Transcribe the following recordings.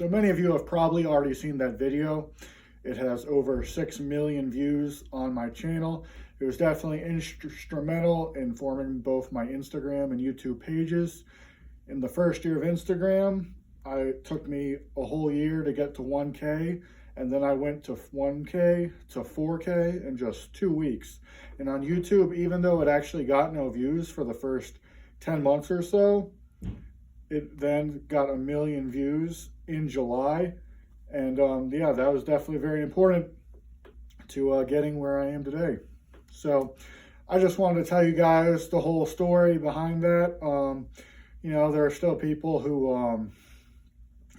So many of you have probably already seen that video. It has over 6 million views on my channel. It was definitely instrumental in forming both my Instagram and YouTube pages. In the first year of Instagram, it took me a whole year to get to 1K, and then I went to 1K to 4K in just 2 weeks. And on YouTube, even though it actually got no views for the first 10 months or so, it then got 1 million views in July. And yeah, that was definitely very important to getting where I am today. So I just wanted to tell you guys the whole story behind that. You know, there are still people who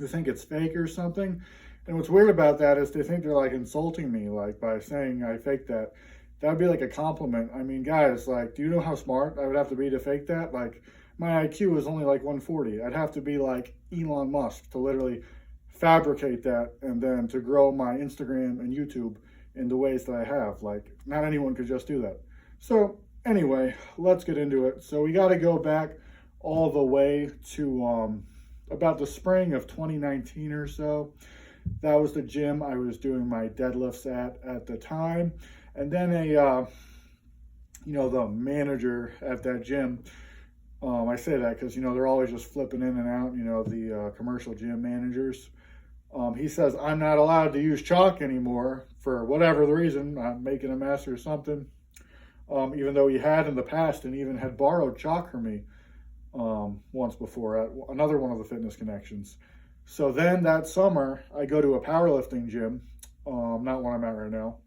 think it's fake or something. And what's weird about that is they think they're like insulting me, like by saying I faked that. That would be like a compliment. I mean, guys, like, do you know how smart I would have to be to fake that? Like, my IQ is only like 140. I'd have to be like Elon Musk to literally fabricate that and then to grow my Instagram and YouTube in the ways that I have. Like, not anyone could just do that. So anyway, let's get into it. So we got to go back all the way to about the spring of 2019 or so. That was the gym I was doing my deadlifts at the time. And then you know, the manager at that gym, I say that because, you know, they're always just flipping in and out, you know, the commercial gym managers. He says I'm not allowed to use chalk anymore for whatever the reason. I'm making a mess or something. Even though he had in the past and even had borrowed chalk from me once before at another one of the fitness connections. So then that summer, I go to a powerlifting gym, not one I'm at right now,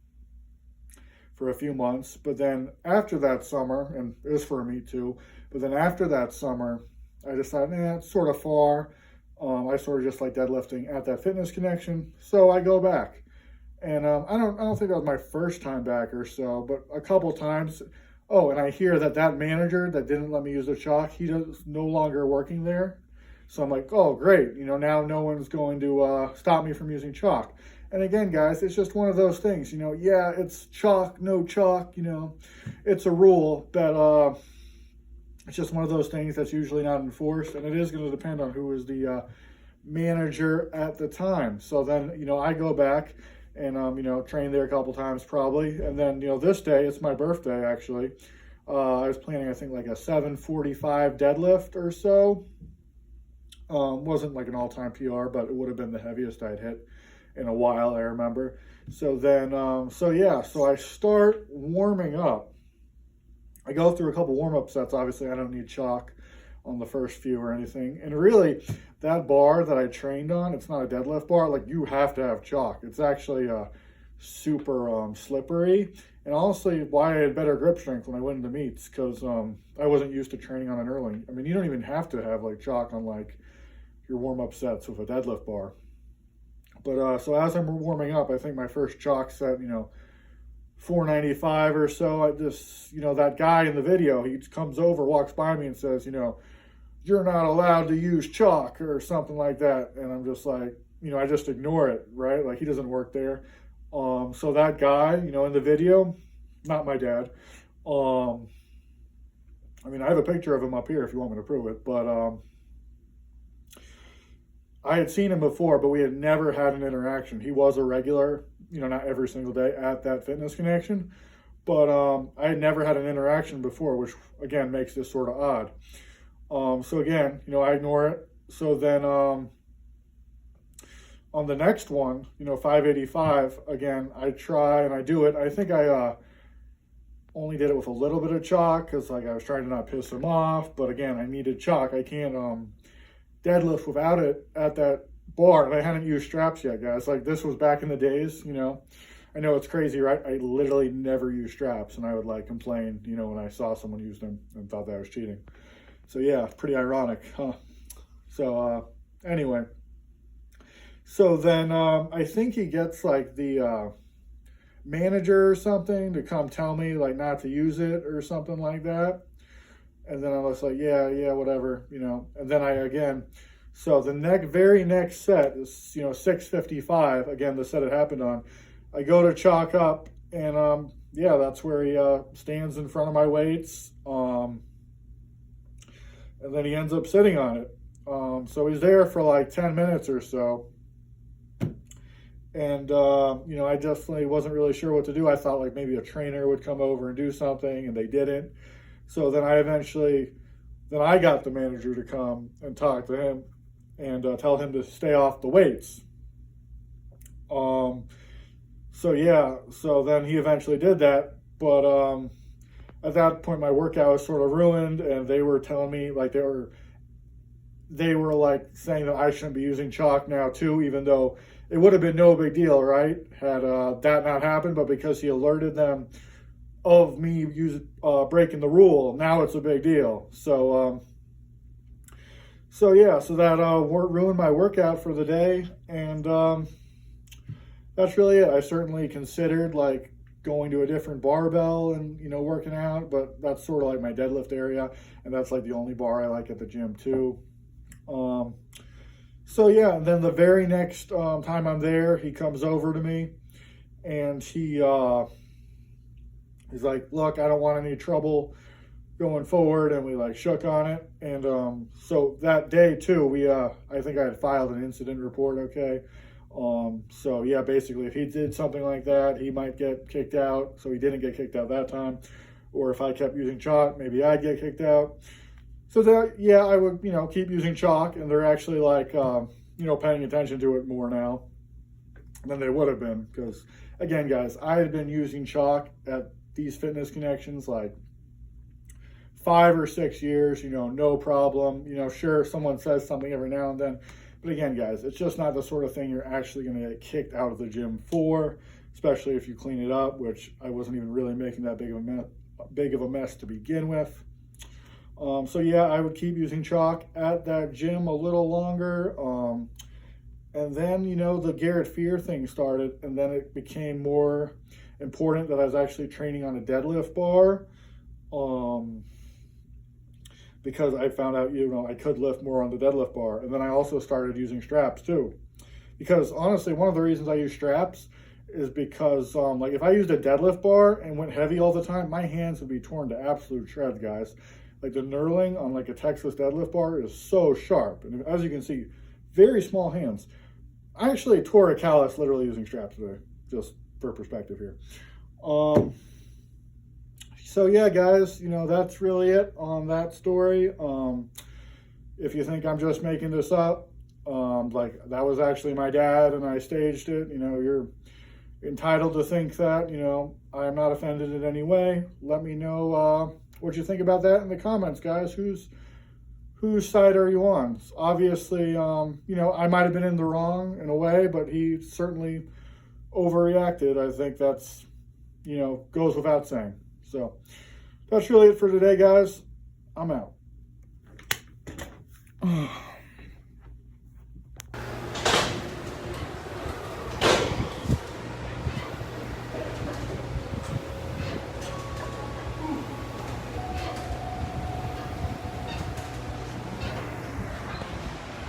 for a few months. But then after that summer, and it was for a meet too, but then after that summer, I decided, it's sort of far. I sort of just like deadlifting at that fitness connection. So I go back. And I don't think that was my first time back or so, but a couple times. Oh, and I hear that manager that didn't let me use the chalk, he does no longer working there. So I'm like, oh, great. You know, now no one's going to stop me from using chalk. And again, guys, it's just one of those things, you know, yeah, it's chalk, no chalk, you know, it's a rule, but it's just one of those things that's usually not enforced. And it is going to depend on who is the manager at the time. So then, you know, I go back and, you know, train there a couple times probably. And then, you know, this day, it's my birthday, actually. I was planning, I think, like a 745 deadlift or so. Wasn't like an all-time PR, but it would have been the heaviest I'd hit in a while, I remember. So then, so yeah, so I start warming up. I go through a couple warm-up sets. Obviously, I don't need chalk on the first few or anything. And really, that bar that I trained on, it's not a deadlift bar. Like, you have to have chalk. It's actually super slippery. And honestly, why I had better grip strength when I went into meets, because I wasn't used to training on an early. I mean, you don't even have to have like chalk on like your warm-up sets with a deadlift bar. But so as I'm warming up, I think my first chalk set, you know, 495 or so. I just, you know, that guy in the video, he comes over, walks by me and says, you know, you're not allowed to use chalk or something like that. And I'm just like, you know, I just ignore it, right? Like, he doesn't work there. So that guy, you know, in the video, not my dad. I mean, I have a picture of him up here if you want me to prove it, but I had seen him before, but we had never had an interaction. He was a regular, you know, not every single day at that fitness connection, but I had never had an interaction before, which again makes this sort of odd. So again, you know, I ignore it. So then on the next one, you know, 585, again, I try and I do it. I think I only did it with a little bit of chalk because like I was trying to not piss him off, but again, I needed chalk. I can't deadlift without it at that bar. And I hadn't used straps yet, guys. Like, this was back in the days, you know. I know it's crazy, right? I literally never used straps, and I would like complain, you know, when I saw someone use them and thought that I was cheating. So yeah, pretty ironic, huh? So anyway, so then I think he gets like the manager or something to come tell me like not to use it or something like that. And then I was like, yeah, whatever, you know. And then so the very next set is, you know, 655. Again, the set it happened on. I go to chalk up, and yeah, that's where he stands in front of my weights. And then he ends up sitting on it. So he's there for like 10 minutes or so. And, you know, I definitely wasn't really sure what to do. I thought like maybe a trainer would come over and do something, and they didn't. So then I got the manager to come and talk to him and tell him to stay off the weights. So yeah, so then he eventually did that. But at that point, my workout was sort of ruined, and they were telling me like they were like saying that I shouldn't be using chalk now too, even though it would have been no big deal, right? Had that not happened, but because he alerted them of me breaking the rule, now it's a big deal. So yeah, so that ruined my workout for the day, and that's really it. I certainly considered like going to a different barbell and, you know, working out, but that's sort of like my deadlift area, and that's like the only bar I like at the gym too. So yeah, and then the very next time I'm there, he comes over to me, and he's like, look, I don't want any trouble going forward, and we like shook on it. And so that day too, I think I had filed an incident report, okay? So yeah, basically if he did something like that, he might get kicked out. So he didn't get kicked out that time. Or if I kept using chalk, maybe I'd get kicked out. So that, yeah, I would, you know, keep using chalk, and they're actually like, you know, paying attention to it more now than they would have been. Because again, guys, I had been using chalk at these fitness connections like 5 or 6 years, you know, no problem. You know, sure, someone says something every now and then. But again, guys, it's just not the sort of thing you're actually going to get kicked out of the gym for, especially if you clean it up, which I wasn't even really making that big of a mess to begin with. So yeah, I would keep using chalk at that gym a little longer. And then, you know, the Garrett Fear thing started, and then it became more important that I was actually training on a deadlift bar. Because I found out, you know, I could lift more on the deadlift bar. And then I also started using straps too. Because honestly, one of the reasons I use straps is because like if I used a deadlift bar and went heavy all the time, my hands would be torn to absolute shreds, guys. Like the knurling on like a Texas deadlift bar is so sharp. And as you can see, very small hands. I actually tore a callus literally using straps today, just for perspective here. So yeah, guys, you know, that's really it on that story. If you think I'm just making this up, like that was actually my dad and I staged it, you know, you're entitled to think that, you know, I'm not offended in any way. Let me know what you think about that in the comments, guys. Whose side are you on? Obviously, you know, I might have been in the wrong in a way, but he certainly overreacted. I think that's, you know, goes without saying. So that's really it for today, guys. I'm out.